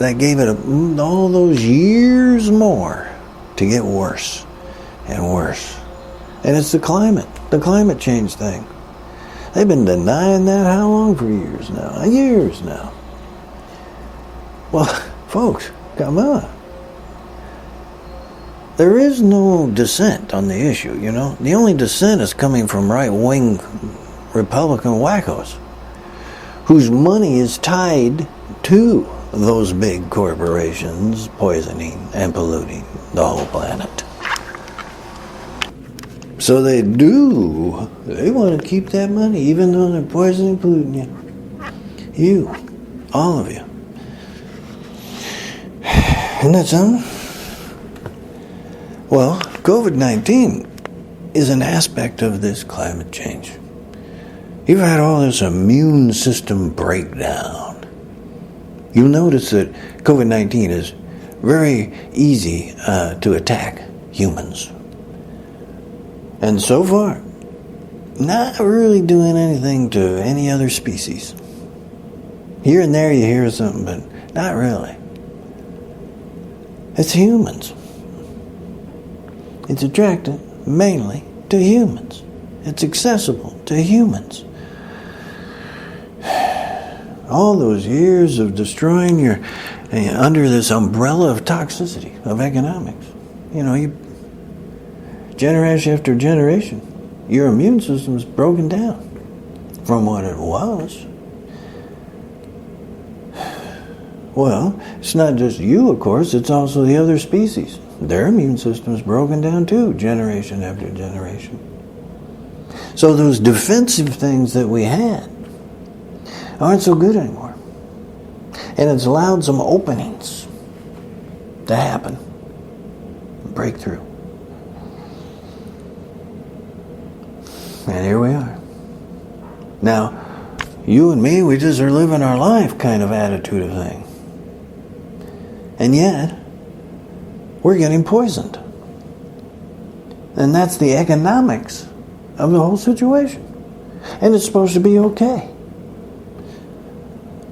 that gave it all those years more to get worse and worse. And it's the climate change thing. They've been denying that how long? For years now. Years now. Well, folks, come on. There is no dissent on the issue, you know. The only dissent is coming from right-wing Republican wackos whose money is tied to those big corporations poisoning and polluting the whole planet. So they want to keep that money, even though they're poisoning, polluting you. You, all of you. Isn't that something? Well, COVID-19 is an aspect of this climate change. You've had all this immune system breakdown. You'll notice that COVID-19 is very easy to attack humans. And so far, not really doing anything to any other species. Here and there you hear something, but not really. It's humans. It's attracted mainly to humans. It's accessible to humans. All those years of destroying your, under this umbrella of toxicity, of economics. You know, generation after generation, your immune system is broken down from what it was. Well, it's not just you, of course, it's also the other species. Their immune system is broken down too, generation after generation. So those defensive things that we had aren't so good anymore. And it's allowed some openings to happen, break through. And here we are. Now, you and me, we just are living our life kind of attitude of thing. And yet, we're getting poisoned. And that's the economics of the whole situation. And it's supposed to be okay.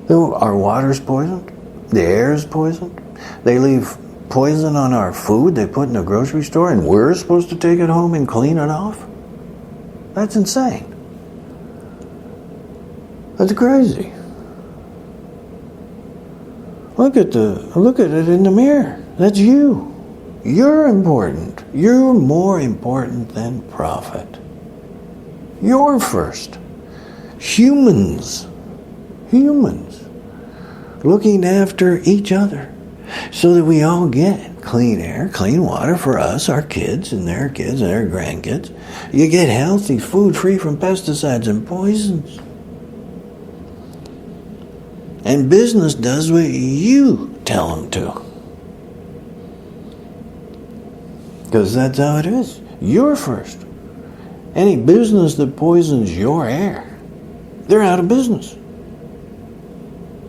Our water's poisoned. The air is poisoned. They leave poison on our food they put in the grocery store, and we're supposed to take it home and clean it off? That's insane. That's crazy. Look at it in the mirror. That's you. You're important. You're more important than profit. You're first. Humans. Looking after each other so that we all get clean air, clean water for us, our kids and their grandkids. You get healthy food free from pesticides and poisons. And business does what you tell them to. Because that's how it is. You're first. Any business that poisons your air, they're out of business.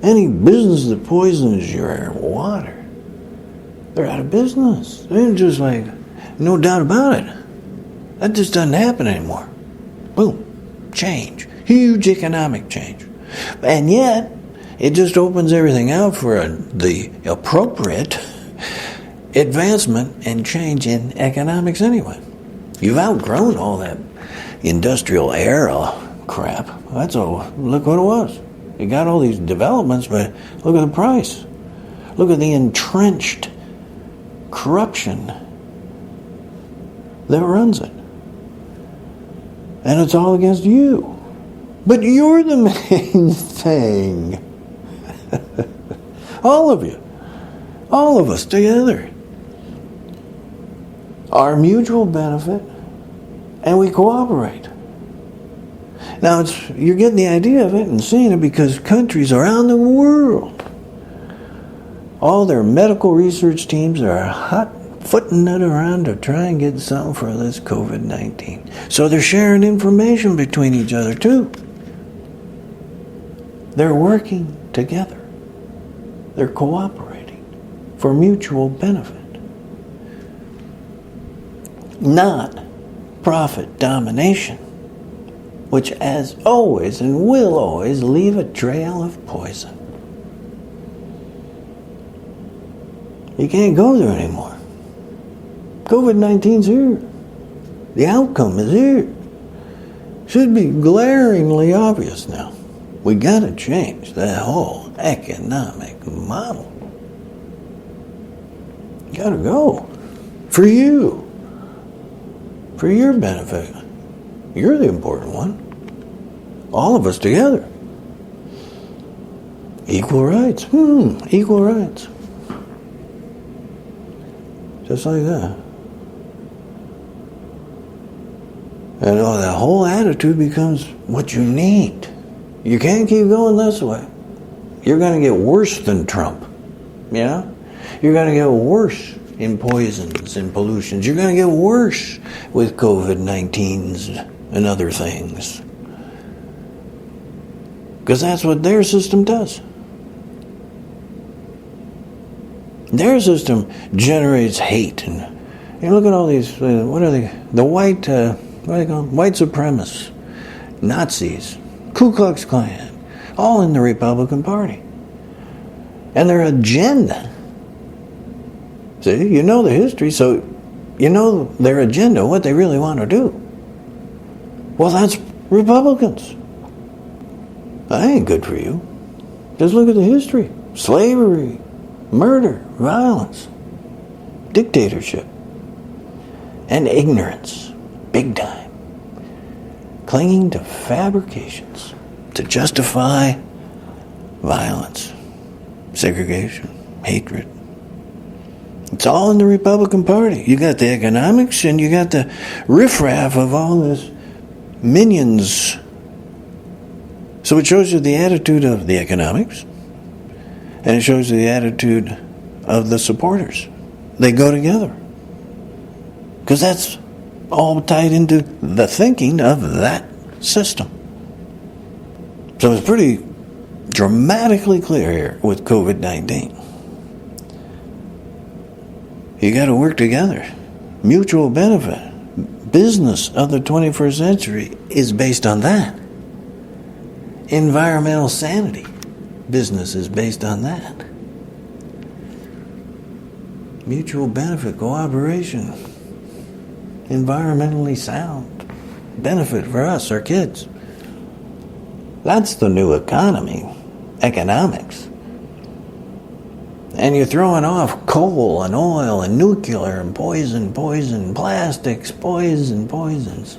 Any business that poisons your water, they're out of business. They're just like, no doubt about it. That just doesn't happen anymore. Boom. Change. Huge economic change. And yet, it just opens everything out for the appropriate advancement and change in economics anyway. You've outgrown all that industrial era crap. That's all. Look what it was. You got all these developments, but look at the price. Look at the entrenched corruption that runs it. And it's all against you. But you're the main thing. All of you. All of us together. Our mutual benefit, and we cooperate. Now, you're getting the idea of it and seeing it because countries around the world, all their medical research teams are hot-footing it around to try and get something for this COVID-19. So they're sharing information between each other, too. They're working together. They're cooperating for mutual benefit. Not profit domination, which as always and will always leave a trail of poison. You can't go there anymore. COVID-19's here. The outcome is here. Should be glaringly obvious now. We got to change that whole economic model. You got to go. For you. For your benefit. You're the important one. All of us together. Equal rights. Equal rights. Just like that. And that whole attitude becomes what you need. You can't keep going this way. You're going to get worse than Trump. Yeah? You're going to get worse in poisons and pollutions. You're going to get worse with COVID-19s and other things. Because that's what their system does. Their system generates hate. And you look at all these, what are they? The white, what do they call them? White supremacists, Nazis, Ku Klux Klan, all in the Republican Party. And their agenda, see, you know the history, so you know their agenda, what they really want to do. Well, that's Republicans. That ain't good for you. Just look at the history. Slavery, murder, violence, dictatorship, and ignorance, big time. Clinging to fabrications to justify violence, segregation, hatred. It's all in the Republican Party. You got the economics and you got the riffraff of all this minions. So it shows you the attitude of the economics and it shows you the attitude of the supporters. They go together. Because that's all tied into the thinking of that system. So it's pretty dramatically clear here with COVID-19. You got to work together. Mutual benefit. Business of the 21st century is based on that. Environmental sanity. Business is based on that. Mutual benefit, cooperation. Environmentally sound. Benefit for us, our kids. That's the new economy. Economics. And you're throwing off coal and oil and nuclear and poison, plastics, poisons.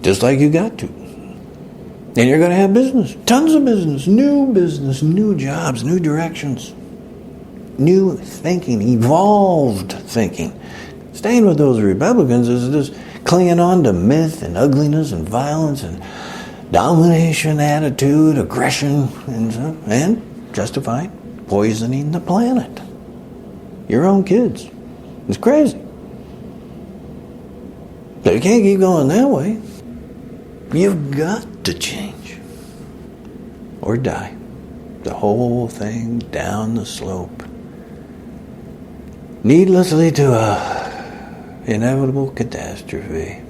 Just like you got to. And you're going to have business. Tons of business, new jobs, new directions. New thinking, evolved thinking. Staying with those Republicans is just clinging on to myth and ugliness and violence and domination attitude, aggression, and justifying poisoning the planet. Your own kids. It's crazy. But you can't keep going that way. You've got to change. Or die. The whole thing down the slope. Needlessly to a inevitable catastrophe.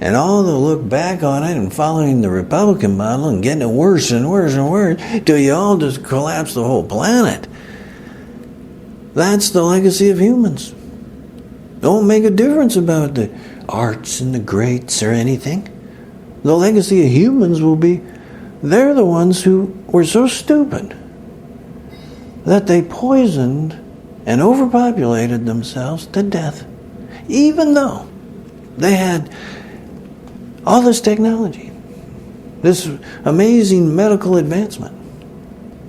And all the look back on it and following the Republican model and getting it worse and worse and worse till you all just collapse the whole planet. That's the legacy of humans. Don't make a difference about the arts and the greats or anything. The legacy of humans will be, they're the ones who were so stupid that they poisoned and overpopulated themselves to death, even though they had all this technology, this amazing medical advancement.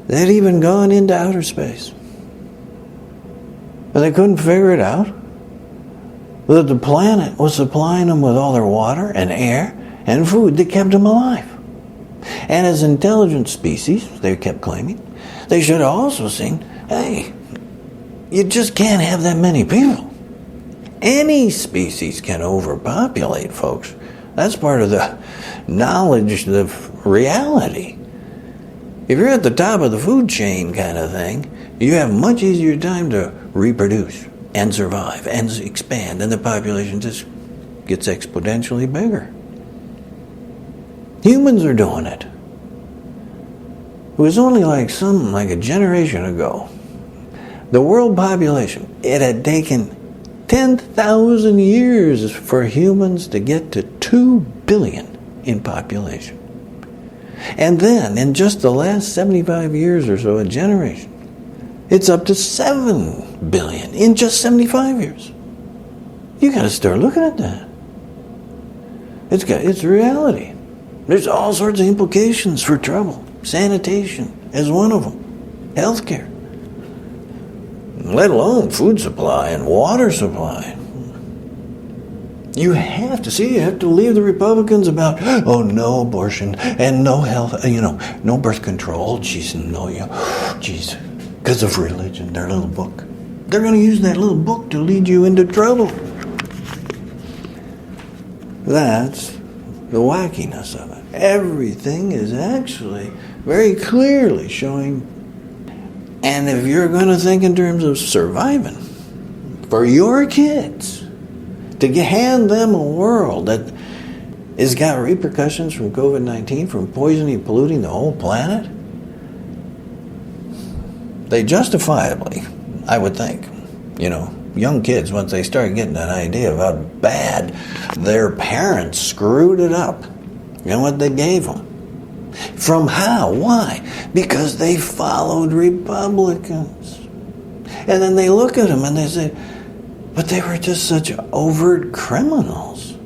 They had even gone into outer space. But they couldn't figure it out that the planet was supplying them with all their water and air and food that kept them alive. And as intelligent species, they kept claiming, they should have also seen, hey, you just can't have that many people. Any species can overpopulate, folks. That's part of the knowledge of reality. If you're at the top of the food chain kind of thing, you have much easier time to reproduce and survive and expand, and the population just gets exponentially bigger. Humans are doing it. It was only like a generation ago. The world population, it had taken 10,000 years for humans to get to 2 billion in population. And then, in just the last 75 years or so, a generation, it's up to 7 billion in just 75 years. You got to start looking at that. It's reality. There's all sorts of implications for trouble. Sanitation is one of them. Healthcare. Let alone food supply and water supply. You have to leave the Republicans about, oh, no abortion and no health, no birth control. Because of religion, their little book. They're going to use that little book to lead you into trouble. That's the wackiness of it. Everything is actually very clearly showing. And if you're going to think in terms of surviving for your kids, to hand them a world that has got repercussions from COVID-19, from poisoning, polluting the whole planet, they justifiably, I would think, young kids, once they start getting an idea of how bad their parents screwed it up and what they gave them. From how? Why? Because they followed Republicans. And then they look at them and they say, but they were just such overt criminals.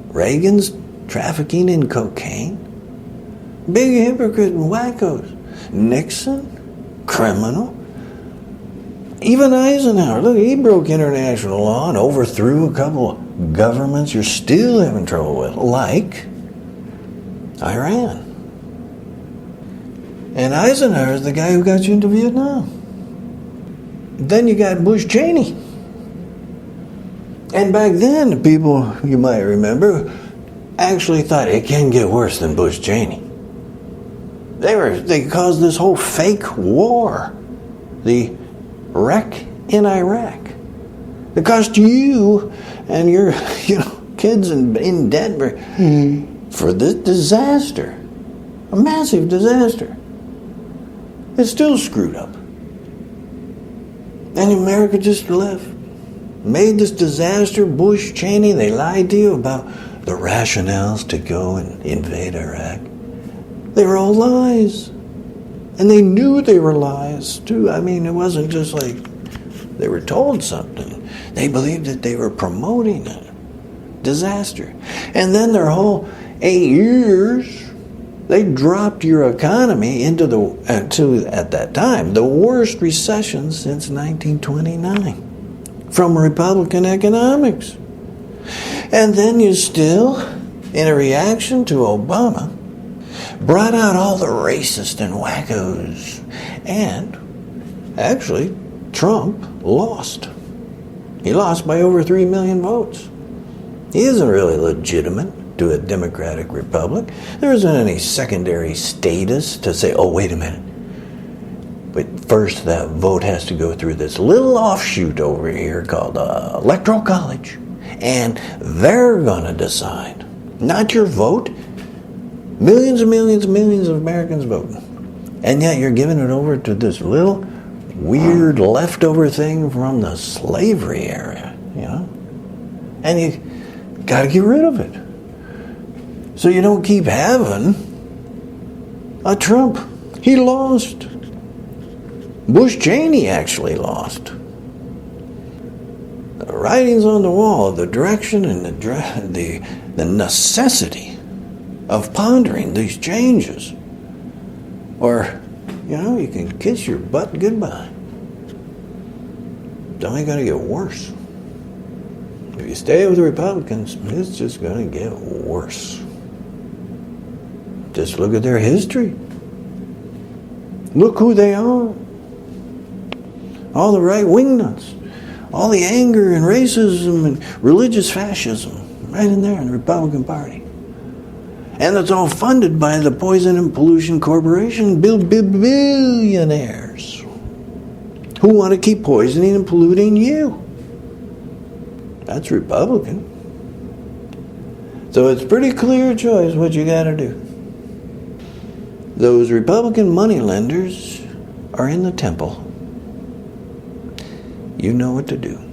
Reagan's trafficking in cocaine. Big hypocrite and wackos. Nixon, criminal. Even Eisenhower, look, he broke international law and overthrew a couple of governments you're still having trouble with, like Iran. And Eisenhower is the guy who got you into Vietnam. Then you got Bush Cheney. And back then, the people, you might remember, actually thought it can get worse than Bush Cheney. They caused this whole fake war. The wreck in Iraq. It cost you and your kids in Denver for this disaster. A massive disaster. It's still screwed up. And America just left. Made this disaster. Bush, Cheney, they lied to you about the rationales to go and invade Iraq. They were all lies. And they knew they were lies, too. I mean, it wasn't just like they were told something. They believed that they were promoting a disaster. And then their whole 8 years, they dropped your economy into at that time, the worst recession since 1929 from Republican economics. And then you still, in a reaction to Obama, brought out all the racists and wackos. And actually, Trump lost. He lost by over 3 million votes. He isn't really legitimate to a democratic republic. There isn't any secondary status to say, oh, wait a minute. But first, that vote has to go through this little offshoot over here called Electoral College. And they're going to decide. Not your vote. Millions and millions and millions of Americans voting. And yet you're giving it over to this little weird leftover thing from the slavery era, And you got to get rid of it. So you don't keep having a Trump. He lost. Bush Cheney actually lost. The writing's on the wall of the direction and the necessity of pondering these changes. Or, you can kiss your butt goodbye. It's only going to get worse. If you stay with the Republicans, it's just going to get worse. Just look at their history. Look who they are. All the right-wing nuts. All the anger and racism and religious fascism. Right in there in the Republican Party. And it's all funded by the Poison and Pollution Corporation billionaires who want to keep poisoning and polluting you. That's Republican. So it's pretty clear choice what you got to do. those Republican moneylenders are in the temple, you know what to do.